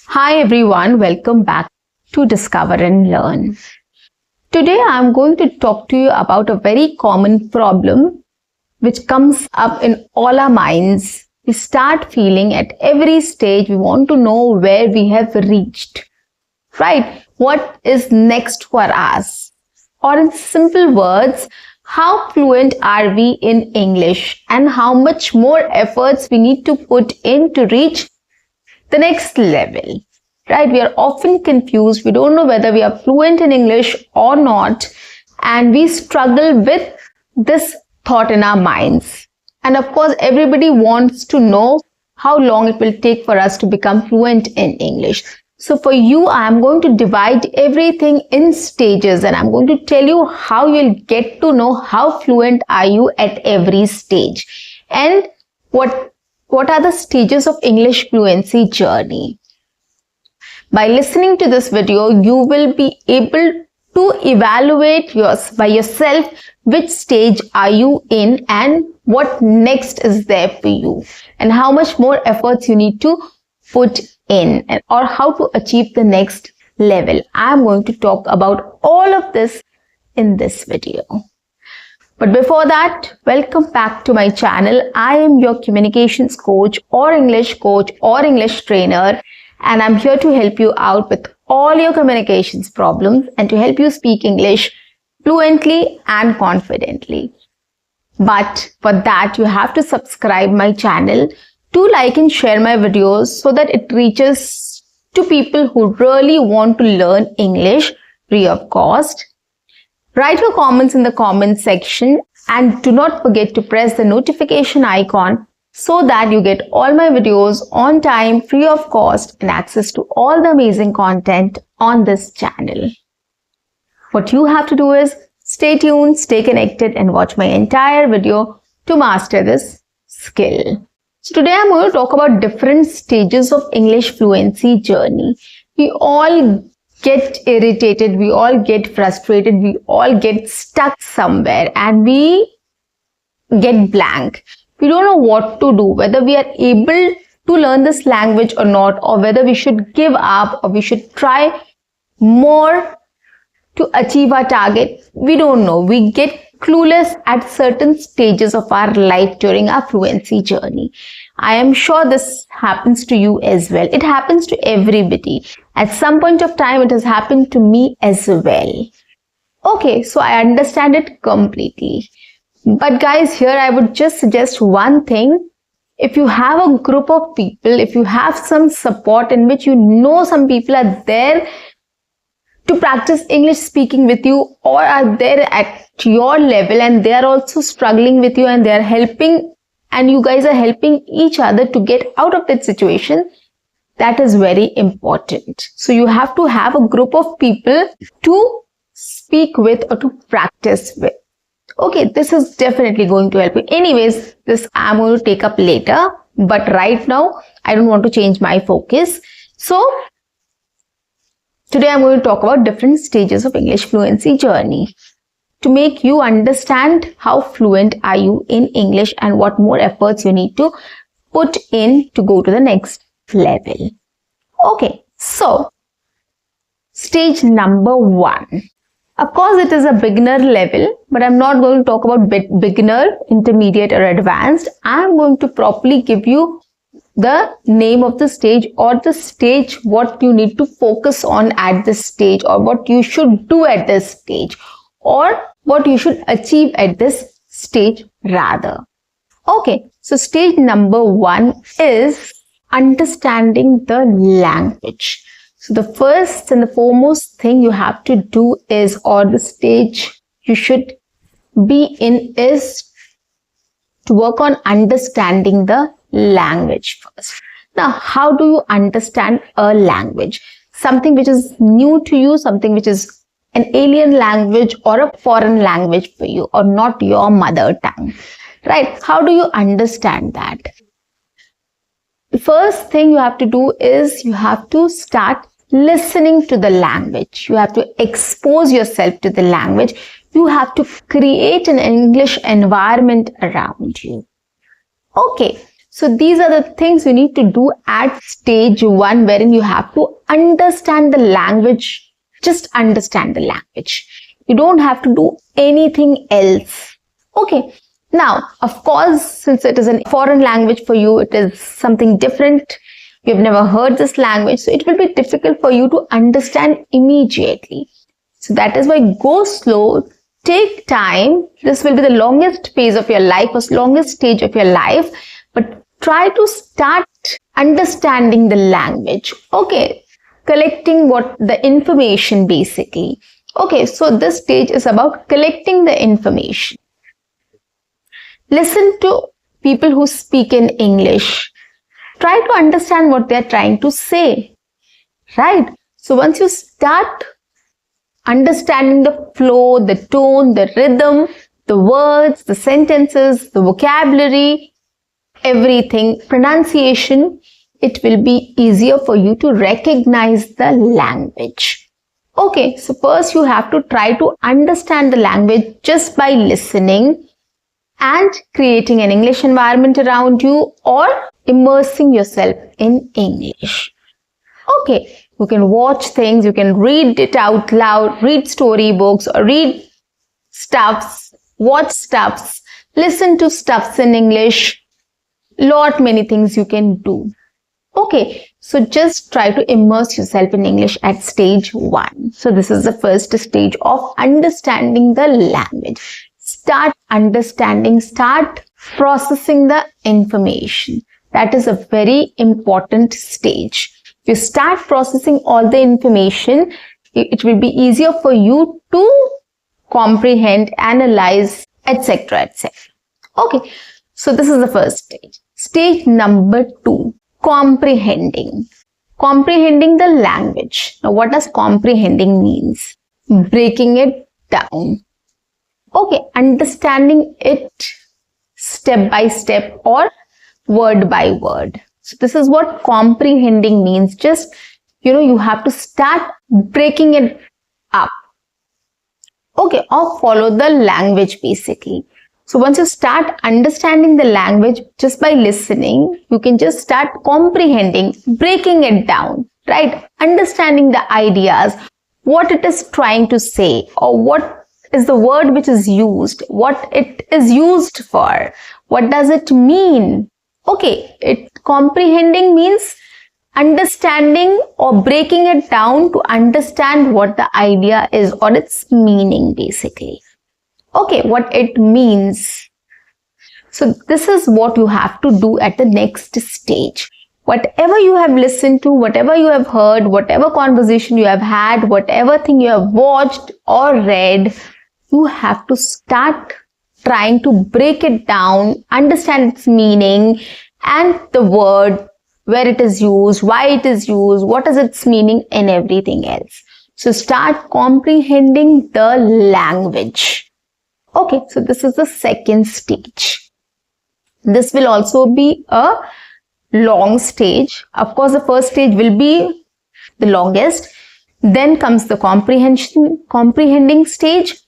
Hi everyone, welcome back to Discover and Learn. Today I'm going to talk to you about a very common problem which comes up in all our minds. We start feeling at every stage we want to know where we have reached, right? What is next for us? Or in simple words, how fluent are we in English and how much more efforts we need to put in to reach the next level, right? We are often confused. We don't know whether we are fluent in English or not, and we struggle with this thought in our minds. And of course, everybody wants to know how long it will take for us to become fluent in English. So for you, I am going to divide everything in stages, and I'm going to tell you how you'll get to know how fluent are you at every stage and what are the stages of English fluency journey. By listening to this video, you will be able to evaluate by yourself which stage are you in and what next is there for you and how much more efforts you need to put in or how to achieve the next level. I'm going to talk about all of this in this video. But before that, welcome back to my channel. I am your communications coach or English trainer, and I'm here to help you out with all your communications problems and to help you speak English fluently and confidently. But for that, you have to subscribe my channel, to like and share my videos so that it reaches to people who really want to learn English free of cost. Write your comments in the comment section and do not forget to press the notification icon so that you get all my videos on time, free of cost, and access to all the amazing content on this channel. What you have to do is stay tuned, stay connected, and watch my entire video to master this skill. So today I'm going to talk about different stages of English fluency journey. We all get irritated, we all get frustrated, we all get stuck somewhere and we get blank. We don't know what to do, whether we are able to learn this language or not, or whether we should give up or we should try more to achieve our target. We don't know. We get clueless at certain stages of our life during our fluency journey. I am sure this happens to you as well. It happens to everybody. At some point of time, it has happened to me as well. Okay, so I understand it completely. But guys, here I would just suggest one thing. If you have a group of people, if you have some support in which you know some people are there to practice English speaking with you or are there at your level and they are also struggling with you and they are helping and you guys are helping each other to get out of that situation, that is very important. So you have to have a group of people to speak with or to practice with. Okay, this is definitely going to help you. Anyways, this I'm going to take up later, but right now I don't want to change my focus. So today I'm going to talk about different stages of English fluency journey to make you understand how fluent are you in English and what more efforts you need to put in to go to the next level. Okay, so stage number 1. Of course, it is a beginner level, but I'm not going to talk about beginner, intermediate or advanced. I'm going to properly give you the name of the stage or the stage what you need to focus on at this stage or what you should do at this stage or what you should achieve at this stage rather. Okay, so stage number 1 is understanding the language. So the first and the foremost thing you have to do is, or the stage you should be in, is to work on understanding the language first. Now, how do you understand a language? Something which is new to you, something which is an alien language or a foreign language for you or not your mother tongue, right? How do you understand that? The first thing you have to do is you have to start listening to the language. You have to expose yourself to the language. You have to create an English environment around you. Okay, So these are the things you need to do at stage 1, wherein you have to understand the language. Just understand the language. You don't have to do anything else. Okay. Now, of course, since it is a foreign language for you, it is something different. You've never heard this language, so it will be difficult for you to understand immediately. So that is why go slow, take time. This will be the longest phase of your life, or longest stage of your life, but try to start understanding the language. Okay, collecting the information basically. Okay, so this stage is about collecting the information. Listen to people who speak in English. Try to understand what they are trying to say, right? So once you start understanding the flow, the tone, the rhythm, the words, the sentences, the vocabulary, everything, pronunciation, it will be easier for you to recognize the language. Okay, so first you have to try to understand the language just by listening and creating an English environment around you, or immersing yourself in English. Okay, you can watch things, you can read it out loud, read storybooks, or read stuffs, watch stuffs, listen to stuffs in English. Many things you can do. Okay, so just try to immerse yourself in English at stage 1. So this is the first stage of understanding the language. Start understanding, start processing the information. That is a very important stage. If you start processing all the information, it will be easier for you to comprehend, analyze, etc., etc. Okay, so this is the first stage. Stage number 2, comprehending. Comprehending the language. Now, what does comprehending means? Breaking it down. Okay, understanding it step by step or word by word. So this is what comprehending means. Just, you have to start breaking it up. Okay, or follow the language basically. So once you start understanding the language just by listening, you can just start comprehending, breaking it down, right? Understanding the ideas, what it is trying to say, or what is the word which is used, what it is used for, what does it mean. Okay, comprehending means understanding or breaking it down to understand what the idea is or its meaning basically. Okay, what it means. So this is what you have to do at the next stage. Whatever you have listened to, whatever you have heard, whatever conversation you have had, whatever thing you have watched or read, you have to start trying to break it down, understand its meaning and the word, where it is used, why it is used, what is its meaning and everything else. So start comprehending the language. Okay, so this is the second stage. This will also be a long stage. Of course, the first stage will be the longest. Then comes the comprehending stage.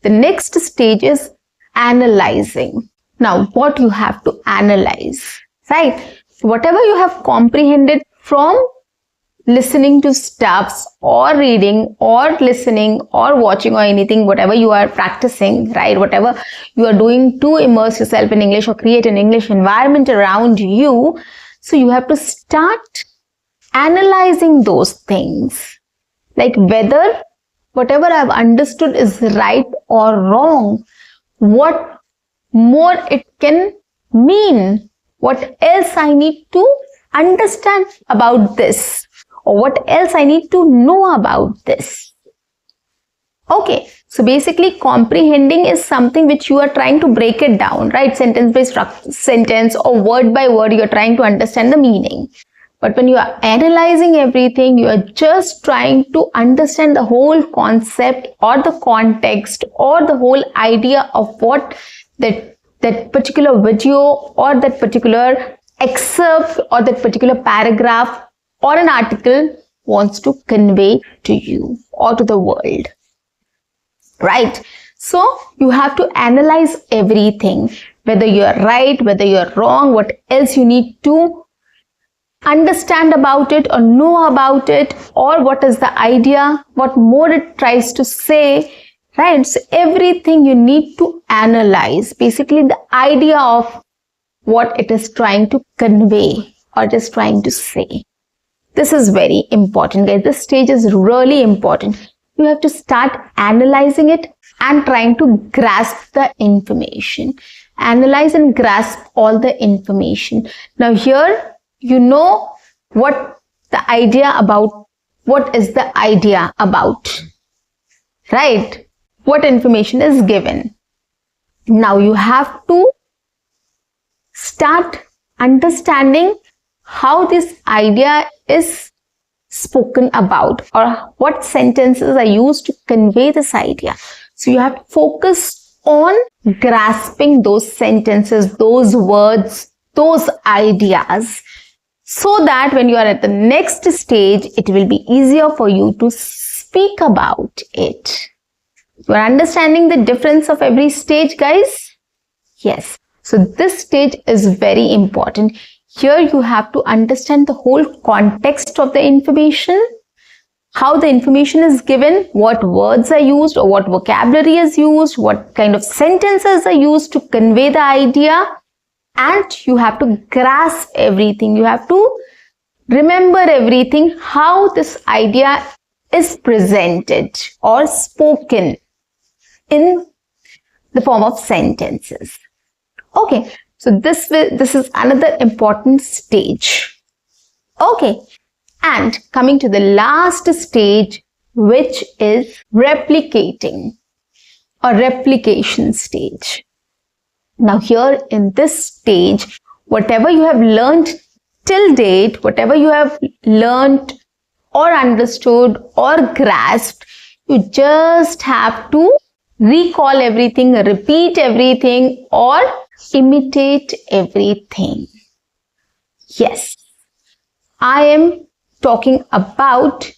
The next stage is analyzing. Now, what you have to analyze, right? Whatever you have comprehended from listening to stuffs or reading or listening or watching or anything, whatever you are practicing, right? Whatever you are doing to immerse yourself in English or create an English environment around you. So you have to start analyzing those things, like whether whatever I've understood is right or wrong, what more it can mean, what else I need to understand about this, or what else I need to know about this. Okay, so basically comprehending is something which you are trying to break it down, right? Sentence by sentence or word by word, you are trying to understand the meaning. But when you are analyzing everything, you are just trying to understand the whole concept or the context or the whole idea of what that particular video or that particular excerpt or that particular paragraph or an article wants to convey to you or to the world, right? So you have to analyze everything. whether you are right, whether you are wrong, what else you need to understand about it or know about it, or what is the idea, what more it tries to say, right? So everything you need to analyze, basically the idea of what it is trying to convey or it is trying to say. This is very important, guys. This stage is really important. You have to start analyzing it and trying to grasp the information. Analyze and grasp all the information. Now here, you know what the idea about, what is the idea about, right? What information is given. Now you have to start understanding how this idea is spoken about or what sentences are used to convey this idea. So you have to focus on grasping those sentences, those words, those ideas, so that when you are at the next stage, it will be easier for you to speak about it. You are understanding the difference of every stage, guys? Yes. So this stage is very important. Here you have to understand the whole context of the information, how the information is given, what words are used or what vocabulary is used, what kind of sentences are used to convey the idea, and you have to grasp everything. You have to remember everything, how this idea is presented or spoken in the form of sentences. Okay, so this is another important stage. Okay, and coming to the last stage, which is replicating or replication stage. Now here in this stage, whatever you have learned till date, whatever you have learned or understood or grasped, you just have to recall everything, repeat everything, or imitate everything. Yes, I am talking about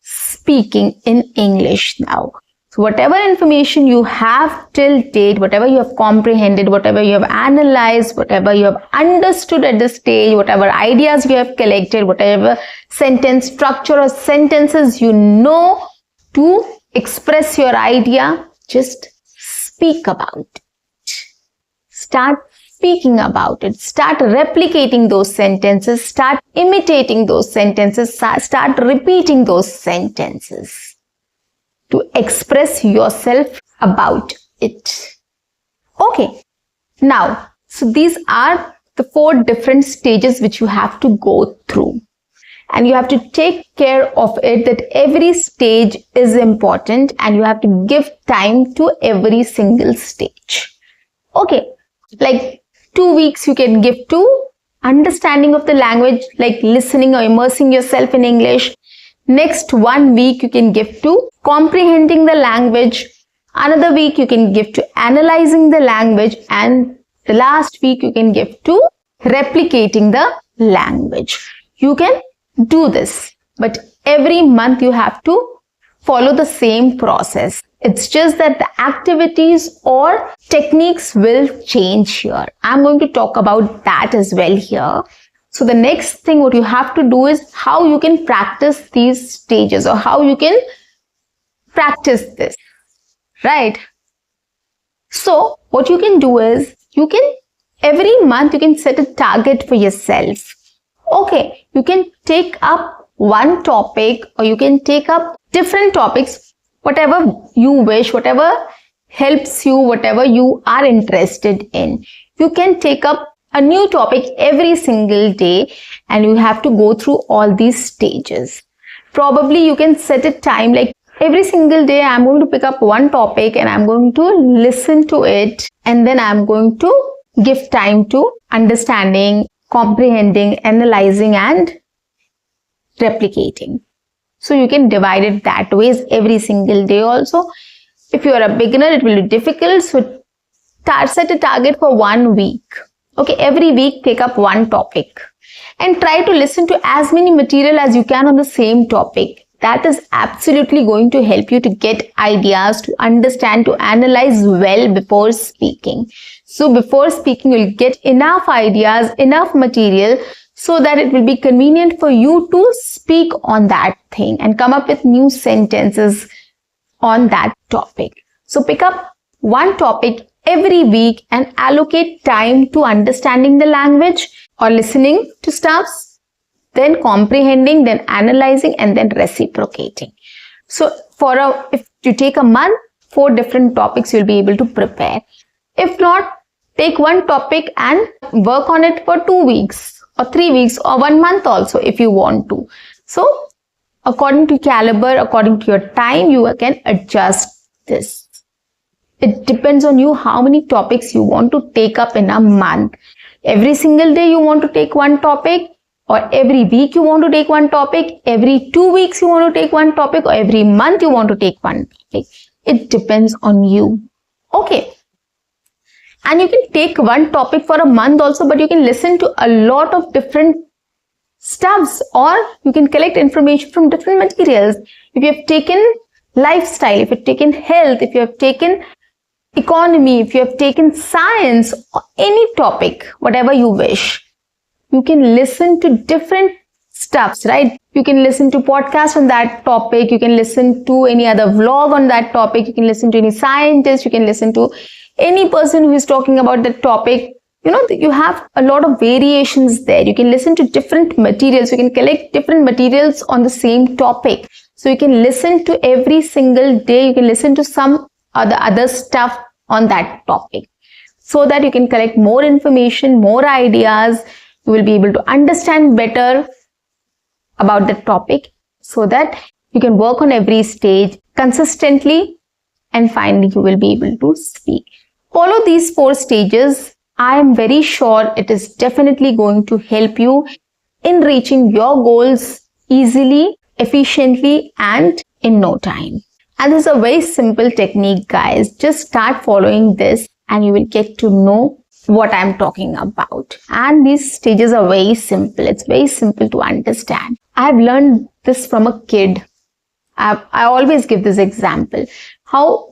speaking in English now. So whatever information you have till date, whatever you have comprehended, whatever you have analyzed, whatever you have understood at this stage, whatever ideas you have collected, whatever sentence structure or sentences you know to express your idea, just speak about it. Start speaking about it. Start replicating those sentences. Start imitating those sentences. Start repeating those sentences to express yourself about it. Okay. Now, so these are the 4 different stages which you have to go through. And you have to take care of it, that every stage is important and you have to give time to every single stage. Okay, like 2 weeks you can give to understanding of the language, like listening or immersing yourself in English. Next 1 week you can give to comprehending the language. Another week you can give to analyzing the language. And the last week you can give to replicating the language. You can do this, but every month you have to follow the same process. It's just that the activities or techniques will change here. I'm going to talk about that as well here. So the next thing what you have to do is how you can practice these stages or how you can practice this, right? So what you can do is every month you can set a target for yourself. Okay, you can take up one topic or you can take up different topics, whatever you wish, whatever helps you, whatever you are interested in. You can take up a new topic every single day and you have to go through all these stages. Probably you can set a time, like every single day I'm going to pick up one topic and I'm going to listen to it, and then I'm going to give time to understanding, comprehending, analyzing and replicating. So you can divide it that way every single day also. If you are a beginner, it will be difficult. So set a target for 1 week. Okay, every week take up one topic and try to listen to as many material as you can on the same topic. that is absolutely going to help you to get ideas, to understand, to analyze well before speaking. So before speaking, you'll get enough ideas, enough material, so that it will be convenient for you to speak on that thing and come up with new sentences on that topic. So pick up one topic every week and allocate time to understanding the language or listening to stuffs, then comprehending, then analyzing, and then reciprocating. So if you take a month, 4 different topics you'll be able to prepare. If not, take one topic and work on it for 2 weeks or 3 weeks or 1 month also if you want to. So according to caliber, according to your time, you can adjust this. It depends on you how many topics you want to take up in a month. Every single day you want to take one topic, or every week you want to take one topic, every 2 weeks you want to take one topic, or every month you want to take one topic. It depends on you. Okay. And you can take one topic for a month also, but you can listen to a lot of different stuffs, or you can collect information from different materials. If you have taken lifestyle, if you have taken health, if you have taken economy, if you have taken science, or any topic, whatever you wish, you can listen to different stuffs, right? You can listen to podcasts on that topic, you can listen to any other vlog on that topic, you can listen to any scientist, you can listen to any person who is talking about that topic. You have a lot of variations there. You can listen to different materials. You can collect different materials on the same topic. So you can listen to every single day. You can listen to some other stuff on that topic, so that you can collect more information, more ideas. You will be able to understand better about the topic, so that you can work on every stage consistently, and finally you will be able to speak. Follow these 4 stages. I am very sure it is definitely going to help you in reaching your goals easily, efficiently, and in no time. And this is a very simple technique, guys. Just start following this and you will get to know what I'm talking about. And these stages are very simple. It's very simple to understand. I've learned this from a kid. I always give this example.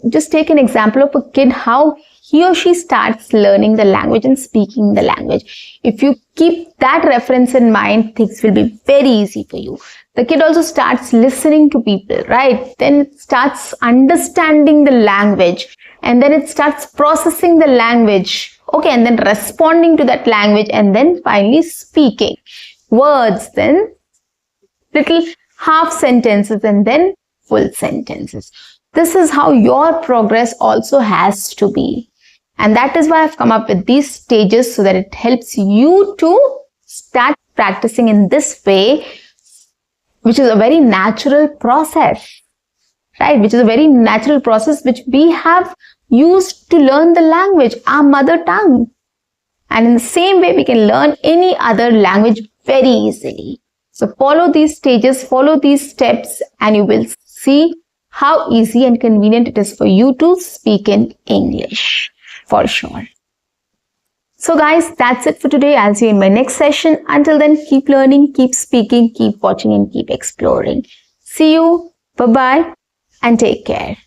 Just take an example of a kid, how he or she starts learning the language and speaking the language. If you keep that reference in mind, things will be very easy for you. The kid also starts listening to people, right? Then it starts understanding the language, and then it starts processing the language, okay, and then responding to that language, and then finally speaking words, then little half sentences, and then full sentences. This is how your progress also has to be. And that is why I've come up with these stages, so that it helps you to start practicing in this way, which is a very natural process, right? Which is a very natural process which we have used to learn the language, our mother tongue. And in the same way, we can learn any other language very easily. So follow these stages, follow these steps, and you will see how easy and convenient it is for you to speak in English. For sure. So guys, that's it for today. I'll see you in my next session. Until then, keep learning, keep speaking, keep watching, and keep exploring. See you. Bye-bye and take care.